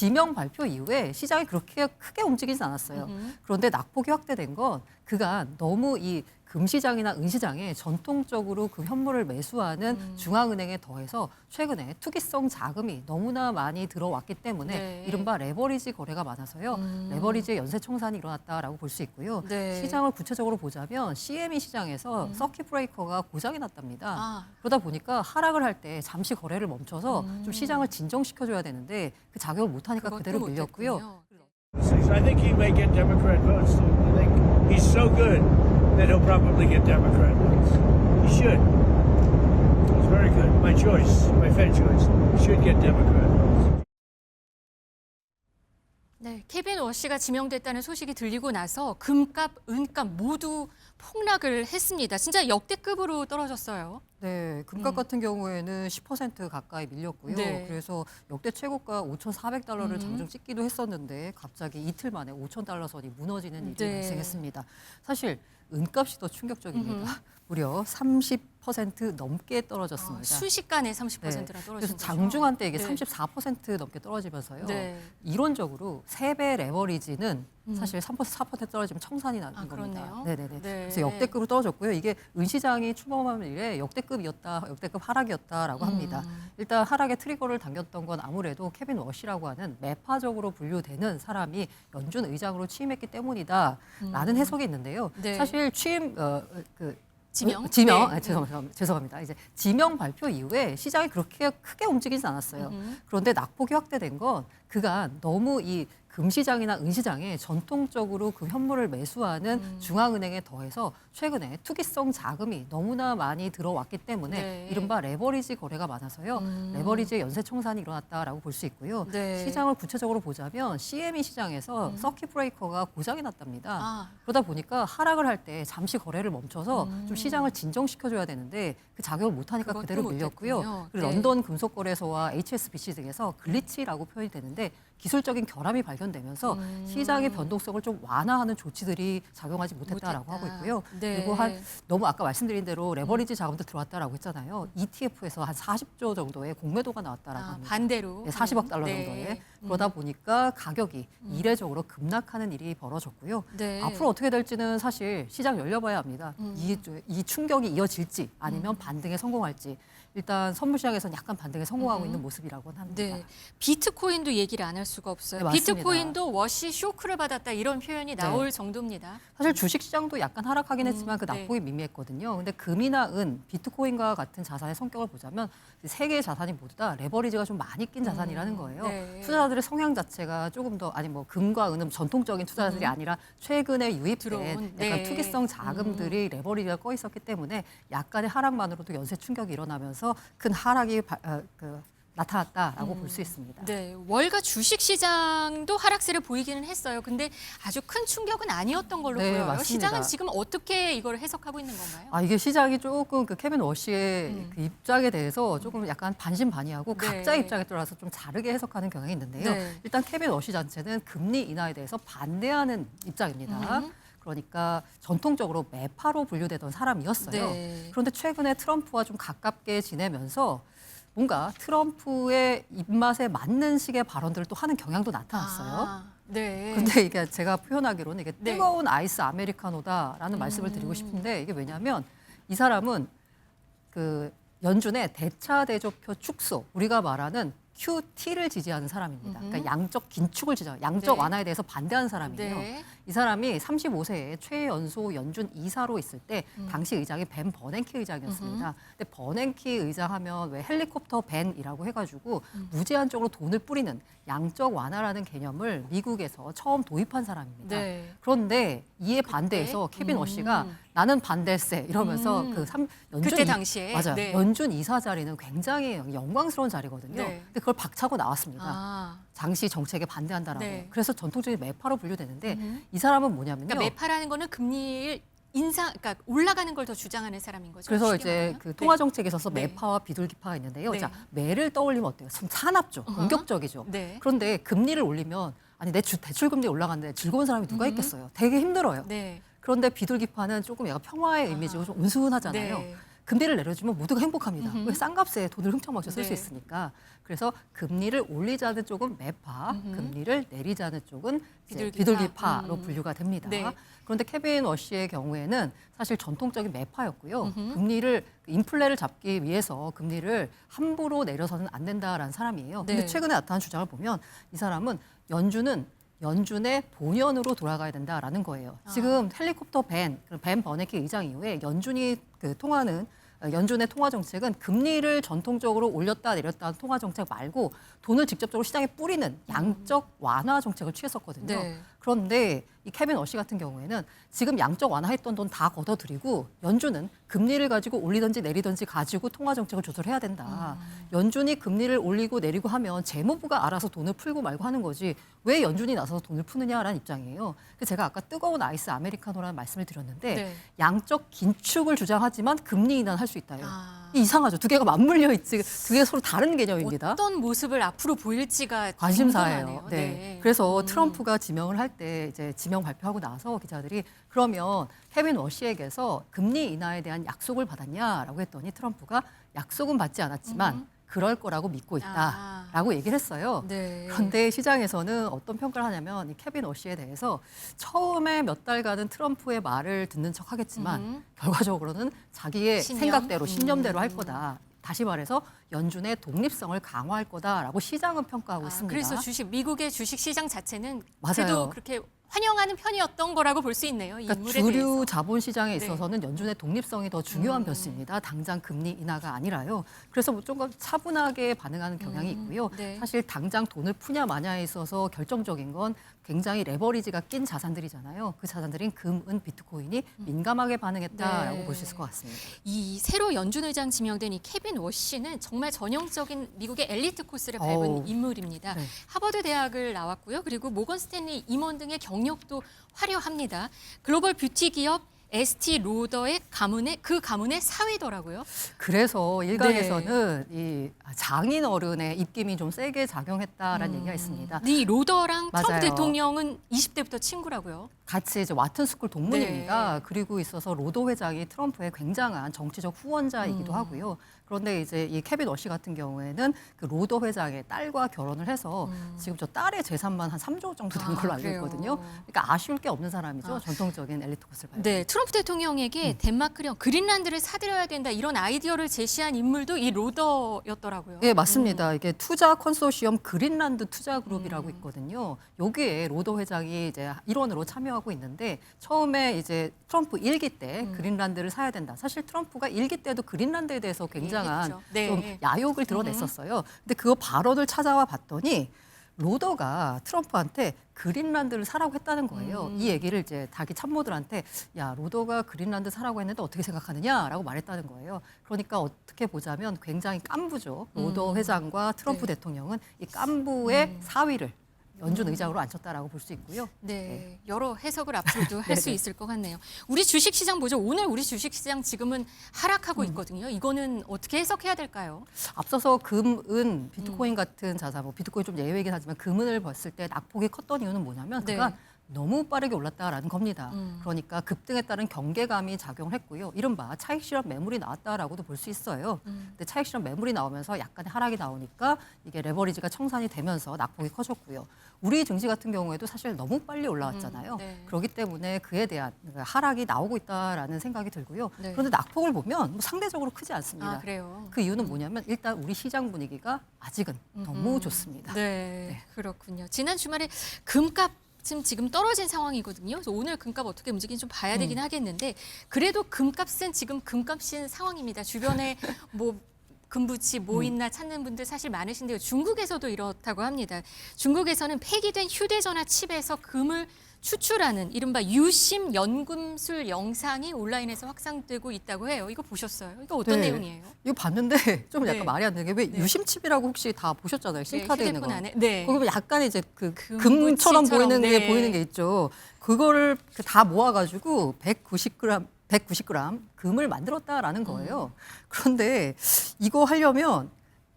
지명 발표 이후에 시장이 그렇게 크게 움직이진 않았어요. 그런데 낙폭이 확대된 건 그간 너무 이 금시장이나 은시장에 전통적으로 그 현물을 매수하는 중앙은행에 더해서 최근에 투기성 자금이 너무나 많이 들어왔기 때문에 네. 이른바 레버리지 거래가 많아서요. 레버리지의 연쇄 청산이 일어났다라고 볼 수 있고요. 네. 시장을 구체적으로 보자면 CME 시장에서 서킷 브레이커가 고장이 났답니다. 아. 그러다 보니까 하락을 할 때 잠시 거래를 멈춰서 좀 시장을 진정시켜줘야 되는데 그 작용을 못하니까 그대로 그것도 밀렸고요. 못했군요. I think he may get Democrat votes. I think he's so good that he'll probably get Democrat votes. He should. He's very good. My choice, my Fed choice. He should get Democrat votes. 네, 케빈 워시가 지명됐다는 소식이 들리고 나서 금값, 은값 모두 폭락을 했습니다. 진짜 역대급으로 떨어졌어요. 네, 금값 같은 경우에는 10% 가까이 밀렸고요. 네. 그래서 역대 최고가 5,400달러를 장중 찍기도 했었는데 갑자기 이틀 만에 5,000달러 선이 무너지는 일이 네. 발생했습니다. 사실 은값이 더 충격적입니다. 무려 30% 넘게 떨어졌습니다. 순식간에 30%나 네. 떨어진 그래서 거죠. 장중한 때 이게 네. 34% 넘게 떨어지면서요. 네. 이론적으로 3배 레버리지는 사실 4% 떨어지면 청산이 나는 아, 겁니다. 그렇네요. 네네네. 네. 그래서 역대급으로 떨어졌고요. 이게 은시장이 출범하는 이래 역대급이었다, 역대급 하락이었다라고 합니다. 일단 하락의 트리거를 당겼던 건 아무래도 케빈 워시라고 하는 매파적으로 분류되는 사람이 연준 의장으로 취임했기 때문이다라는 해석이 있는데요. 네. 사실 취임 지명? 지명, 네. 죄송합니다. 이제 지명 발표 이후에 시장이 그렇게 크게 움직이진 않았어요. 그런데 낙폭이 확대된 건 그간 너무 이 금시장이나 은시장에 전통적으로 그 현물을 매수하는 중앙은행에 더해서 최근에 투기성 자금이 너무나 많이 들어왔기 때문에 네. 이른바 레버리지 거래가 많아서요. 레버리지의 연쇄 청산이 일어났다라고 볼 수 있고요. 네. 시장을 구체적으로 보자면 CME 시장에서 서킷 브레이커가 고장이 났답니다. 아. 그러다 보니까 하락을 할 때 잠시 거래를 멈춰서 좀 시장을 진정시켜줘야 되는데 그 작용을 못하니까 그것도 그대로 밀렸고요. 못했군요. 그리고 네. 런던 금속거래소와 HSBC 등에서 글리치라고 표현이 되는데 기술적인 결함이 발견되면서 시장의 변동성을 좀 완화하는 조치들이 작용하지 못했다라고 하고 있고요. 네. 그리고 너무 아까 말씀드린 대로 레버리지 자금도 들어왔다라고 했잖아요. ETF에서 한 40조 정도의 공매도가 나왔다라고 합니다. 반대로. 네, 40억 달러 네. 정도에. 그러다 보니까 가격이 이례적으로 급락하는 일이 벌어졌고요. 네. 앞으로 어떻게 될지는 사실 시장 열려봐야 합니다. 이 충격이 이어질지 아니면 반등에 성공할지. 일단 선물 시장에서는 약간 반등에 성공하고 있는 모습이라고 합니다. 네, 비트코인도 얘기를 안 할 수가 없어요. 네, 맞습니다. 비트코인도 워시 쇼크를 받았다 이런 표현이 나올 정도입니다. 사실 주식시장도 약간 하락하긴 했지만 그 네. 낙폭이 미미했거든요. 근데 금이나 은, 비트코인과 같은 자산의 성격을 보자면 세 개의 자산이 모두 다 레버리지가 좀 많이 낀 자산이라는 거예요. 네. 투자자들의 성향 자체가 조금 더 아니 뭐 금과 은은 전통적인 투자자들이 아니라 최근에 유입된 들어온, 약간 네. 투기성 자금들이 레버리지가 꺼 있었기 때문에 약간의 하락만으로도 연쇄 충격이 일어나면서 큰 하락이 나타났다라고 볼 수 있습니다. 네, 월가 주식 시장도 하락세를 보이기는 했어요. 근데 아주 큰 충격은 아니었던 걸로 네, 보여요. 맞습니다. 시장은 지금 어떻게 이걸 해석하고 있는 건가요? 이게 시장이 조금 그 케빈 워시의 그 입장에 대해서 조금 약간 반신반의하고 네. 각자의 입장에 따라서 좀 다르게 해석하는 경향이 있는데요. 네. 일단 케빈 워시 자체는 금리 인하에 대해서 반대하는 입장입니다. 그러니까 전통적으로 매파로 분류되던 사람이었어요. 네. 그런데 최근에 트럼프와 좀 가깝게 지내면서 뭔가 트럼프의 입맛에 맞는 식의 발언들을 또 하는 경향도 나타났어요. 네. 근데 이게 제가 표현하기로는 이게 네. 뜨거운 아이스 아메리카노다라는 말씀을 드리고 싶은데 이게 왜냐하면 이 사람은 그 연준의 대차 대조표 축소, 우리가 말하는 QT를 지지하는 사람입니다. 그러니까 양적 긴축을 지지하는, 양적 네. 완화에 대해서 반대하는 사람이에요. 네. 이 사람이 35세에 최연소 연준 이사로 있을 때 당시 의장이 벤 버냉키 의장이었습니다. 근데 버냉키 의장 하면 왜 헬리콥터 벤이라고 해가지고 무제한적으로 돈을 뿌리는 양적 완화라는 개념을 미국에서 처음 도입한 사람입니다. 네. 그런데 이에 반대해서 케빈 워시가 나는 반대세 이러면서 연준 그때 당시에? 맞아요. 네. 연준 이사 자리는 굉장히 영광스러운 자리거든요. 네. 근데 그걸 박차고 나왔습니다. 아, 당시 정책에 반대한다라고. 네. 그래서 전통적인 매파로 분류되는데 이 사람은 뭐냐면요. 그러니까 매파라는 거는 금리를 그러니까 올라가는 걸 더 주장하는 사람인 거죠. 그래서 쉽게 이제 말하면. 그 통화 정책에 있어서 네. 매파와 비둘기파가 있는데요. 네. 자, 매를 떠올리면 어때요? 좀 사납죠. 공격적이죠. 네. 그런데 금리를 올리면 아니 내 대출 금리 올라갔는데 즐거운 사람이 누가 있겠어요? 되게 힘들어요. 네. 그런데 비둘기파는 조금 약간 평화의 이미지고 좀 온순하잖아요. 네. 금리를 내려주면 모두가 행복합니다. 왜 싼 값에 돈을 훔쳐먹쳐 쓸 수 네. 있으니까. 그래서 금리를 올리자는 쪽은 매파, 금리를 내리자는 쪽은 이제 비둘기파로 분류가 됩니다. 네. 그런데 케빈 워시의 경우에는 사실 전통적인 매파였고요. 금리를 인플레를 잡기 위해서 금리를 함부로 내려서는 안 된다라는 사람이에요. 근데 네. 최근에 나타난 주장을 보면 이 사람은 연준의 본연으로 돌아가야 된다라는 거예요. 지금 헬리콥터 벤 버네키 의장 이후에 연준의 통화 정책은 금리를 전통적으로 올렸다 내렸다 하는 통화 정책 말고 돈을 직접적으로 시장에 뿌리는 양적 완화 정책을 취했었거든요. 네. 그런데 이 케빈 워시 같은 경우에는 지금 양적 완화했던 돈 다 걷어들이고 연준은 금리를 가지고 올리든지 내리든지 가지고 통화 정책을 조절해야 된다. 연준이 금리를 올리고 내리고 하면 재무부가 알아서 돈을 풀고 말고 하는 거지 왜 연준이 나서서 돈을 푸느냐라는 입장이에요. 그래서 제가 아까 뜨거운 아이스 아메리카노라는 말씀을 드렸는데 네. 양적 긴축을 주장하지만 금리 인하는 할 수 있다요. 아. 이상하죠. 두 개가 맞물려 있지. 두 개가 서로 다른 개념입니다. 어떤 모습을 앞으로 보일지가 관심사예요. 궁금하네요. 네. 그래서 트럼프가 지명을 할 때 이제 지명 발표하고 나서 기자들이 그러면 케빈 워시에게서 금리 인하에 대한 약속을 받았냐라고 했더니 트럼프가 약속은 받지 않았지만 그럴 거라고 믿고 있다라고 얘기를 했어요. 네. 그런데 시장에서는 어떤 평가를 하냐면 이 케빈 워시에 대해서 처음에 몇 달간은 트럼프의 말을 듣는 척 하겠지만 결과적으로는 자기의 신념? 생각대로 신념대로 할 거다. 다시 말해서 연준의 독립성을 강화할 거다라고 시장은 평가하고 있습니다. 그래서 미국의 주식 시장 자체는 맞아요. 그래도 그렇게 환영하는 편이었던 거라고 볼 수 있네요. 이 그러니까 인물에 주류 대해서. 자본시장에 네. 있어서는 연준의 독립성이 더 중요한 변수입니다. 당장 금리 인하가 아니라요. 그래서 뭐 조금 차분하게 반응하는 경향이 있고요. 네. 사실 당장 돈을 푸냐 마냐에 있어서 결정적인 건 굉장히 레버리지가 낀 자산들이잖아요. 그 자산들인 금은 비트코인이 민감하게 반응했다라고 네. 볼 수 있을 것 같습니다. 이 새로 연준 의장 지명된 이 케빈 워시는 정말 전형적인 미국의 엘리트 코스를 밟은 어우. 인물입니다. 네. 하버드 대학을 나왔고요. 그리고 모건 스탠리 임원 등의 경력도 화려합니다. 글로벌 뷰티 기업 에스티 로더의 가문의 사위더라고요. 그래서 일각에서는 이 장인 어른의 입김이 좀 세게 작용했다라는 얘기가 있습니다. 이 로더랑 트럼프 맞아요. 대통령은 20대부터 친구라고요. 같이 이제 와튼 스쿨 동문입니다. 그리고 있어서 로도 회장이 트럼프의 굉장한 정치적 후원자이기도 하고요. 그런데 이제 이 케빈 워시 같은 경우에는 그 로도 회장의 딸과 결혼을 해서 지금 저 딸의 재산만 한 3조 정도 된 걸로 알고 그래요. 있거든요. 그러니까 아쉬울 게 없는 사람이죠. 전통적인 엘리트 코스를 밟고. 네, 트럼프 대통령에게 덴마크령 그린란드를 사들여야 된다 이런 아이디어를 제시한 인물도 이 로더였더라고요. 예, 맞습니다. 이게 투자 컨소시엄 그린란드 투자그룹이라고 있거든요. 여기에 로더 회장이 이제 일원으로 참여하고 있는데 처음에 이제 트럼프 1기 때 그린란드를 사야 된다. 사실 트럼프가 1기 때도 그린란드에 대해서 굉장한 얘기했죠. 네. 좀 야욕을 드러냈었어요. 근데 그 발언을 찾아와 봤더니 로더가 트럼프한테 그린란드를 사라고 했다는 거예요. 이 얘기를 이제 자기 참모들한테 야 로더가 그린란드 사라고 했는데 어떻게 생각하느냐라고 말했다는 거예요. 그러니까 어떻게 보자면 굉장히 깐부죠. 로더 회장과 트럼프 네. 대통령은 이 깐부의 사위를 연준 의장으로 앉혔다라고 볼 수 있고요. 네, 여러 해석을 앞으로도 할 수 네네. 있을 것 같네요. 우리 주식시장 보죠. 오늘 우리 주식시장 지금은 하락하고 있거든요. 이거는 어떻게 해석해야 될까요? 앞서서 금, 은, 비트코인 같은 자산, 뭐 비트코인 좀 예외이긴 하지만 금은을 봤을 때 낙폭이 컸던 이유는 뭐냐면 네. 그가 너무 빠르게 올랐다라는 겁니다. 그러니까 급등에 따른 경계감이 작용을 했고요. 이른바 차익 실현 매물이 나왔다라고도 볼 수 있어요. 근데 차익 실현 매물이 나오면서 약간의 하락이 나오니까 이게 레버리지가 청산이 되면서 낙폭이 커졌고요. 우리 증시 같은 경우에도 사실 너무 빨리 올라왔잖아요. 네. 그렇기 때문에 그에 대한 하락이 나오고 있다라는 생각이 들고요. 네. 그런데 낙폭을 보면 뭐 상대적으로 크지 않습니다. 아, 그래요. 그 이유는 뭐냐면 일단 우리 시장 분위기가 아직은 너무 좋습니다. 네, 그렇군요. 지난 주말에 금값 지금 떨어진 상황이거든요. 그래서 오늘 금값 어떻게 움직이는지 좀 봐야 되긴 하겠는데 그래도 금값은 지금 금값인 상황입니다. 주변에 뭐 금부치 뭐 있나 찾는 분들 사실 많으신데요. 중국에서도 이렇다고 합니다. 중국에서는 폐기된 휴대전화 칩에서 금을 추출하는 이른바 유심 연금술 영상이 온라인에서 확산되고 있다고 해요. 이거 보셨어요? 이거 어떤 네. 내용이에요? 이거 봤는데 좀 약간 네. 말이 안 되는 게 왜 유심칩이라고 혹시 다 보셨잖아요. 심카드에 있는 거. 휴대폰 안에. 네. 거기 보면 약간 이제 그 금부치처럼, 금처럼 보이는 게 네. 보이는 게 있죠. 그거를 다 모아가지고 190g 금을 만들었다라는 거예요. 그런데 이거 하려면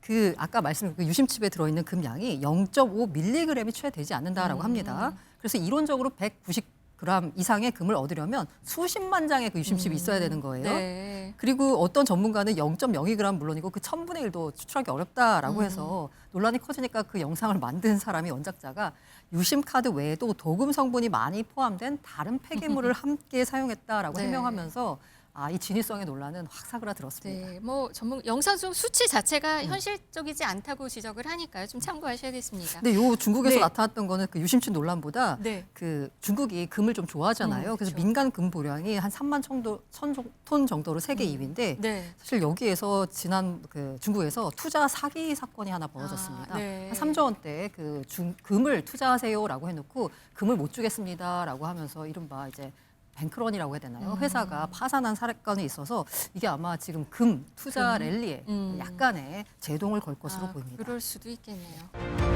그 아까 말씀드린 그 유심칩에 들어있는 금 양이 0.5mg이 채 되지 않는다라고 합니다. 그래서 이론적으로 그램 이상의 금을 얻으려면 수십만 장의 그 유심칩이 있어야 되는 거예요. 네. 그리고 어떤 전문가는 0.02g 물론이고 그 1000분의 1도 추출하기 어렵다라고 해서 논란이 커지니까 그 영상을 만든 사람이 원작자가 유심 카드 외에도 도금 성분이 많이 포함된 다른 폐기물을 함께 사용했다라고 네. 해명하면서 이 진위성의 논란은 확 사그라들었습니다. 네, 뭐 영상 중 수치 자체가 현실적이지 않다고 지적을 하니까요. 좀 참고하셔야겠습니다. 근데 요 중국에서 네. 나타났던 거는 그 유심칩 논란보다 네. 그 중국이 금을 좀 좋아하잖아요. 그래서 그렇죠. 민간 금 보량이 한 3만 톤 정도로 세계 2위인데 네. 사실 여기에서 지난 그 중국에서 투자 사기 사건이 하나 벌어졌습니다. 네. 한 3조 원대 그 금을 투자하세요라고 해놓고 금을 못 주겠습니다라고 하면서 이른바 이제 뱅크런이라고 해야 되나요? 회사가 파산한 사건이 있어서 이게 아마 지금 금 투자 랠리에 약간의 제동을 걸 것으로 보입니다. 그럴 수도 있겠네요.